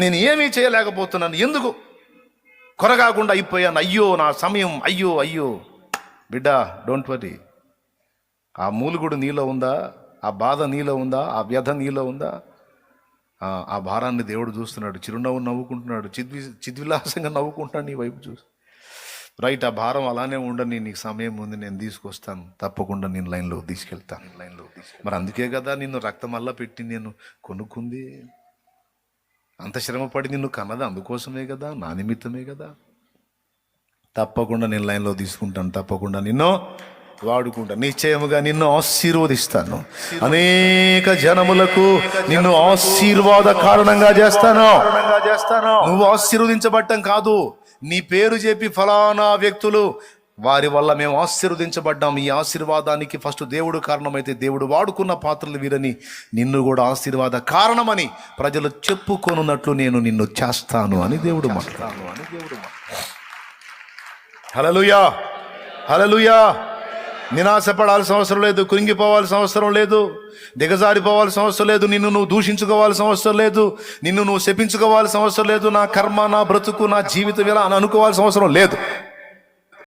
నేను ఏమీ చేయలేకపోతున్నాను, ఎందుకు కొరగాకుండా అయిపోయాను, అయ్యో నా సమయం, అయ్యో అయ్యో. బిడ్డ, డోంట్ వరీ. ఆ మూలుగుడు నీలో ఉందా? ఆ బాధ నీలో ఉందా? ఆ వ్యధ నీలో ఉందా? ఆ భారాన్ని దేవుడు చూస్తున్నాడు, చిరునవ్వు నవ్వుకుంటున్నాడు, చిద్విలాసంగా నవ్వుకుంటున్నాడు నీ వైపు చూసి. రైట్, ఆ భారం అలానే ఉండని, నీకు సమయం ఉంది, నేను తీసుకొస్తాను, తప్పకుండా నేను లైన్లో తీసుకెళ్తాను. మరి అందుకే కదా నిన్ను రక్తమల్లా పెట్టి నేను కొనుక్కుంది, అంత శ్రమపడి నిన్ను కన్నది అందుకోసమే కదా, నా నిమిత్తమే కదా. తప్పకుండా నేను లైన్లో తీసుకుంటాను, తప్పకుండా నిన్ను వాడుకుంటా, నిశ్చయముగా నిన్ను ఆశీర్వదిస్తాను, అనేక జనములకు నిన్ను ఆశీర్వాద కారణంగా చేస్తాను. నువ్వు ఆశీర్వదించబడటం కాదు, నీ పేరు చెప్పి ఫలానా వ్యక్తులు, వారి వల్ల మేము ఆశీర్వదించబడ్డాం, ఈ ఆశీర్వాదానికి ఫస్ట్ దేవుడు కారణమైతే దేవుడు వాడుకున్న పాత్రలు వీరని నిన్ను కూడా ఆశీర్వాద కారణమని ప్రజలు చెప్పుకొనున్నట్లు నేను నిన్ను చేస్తాను అని దేవుడు మాట్లాడు. హల్లెలూయా, హల్లెలూయా. నిరాశపడాల్సిన అవసరం లేదు, కృంగిపోవాల్సిన అవసరం లేదు, దిగజారిపోవాల్సిన అవసరం లేదు, నిన్ను నువ్వు దూషించుకోవాల్సిన అవసరం లేదు, నిన్ను నువ్వు శపించుకోవాల్సిన అవసరం లేదు, నా కర్మ, నా బ్రతుకు, నా జీవితం ఇలా అని అనుకోవాల్సిన అవసరం లేదు.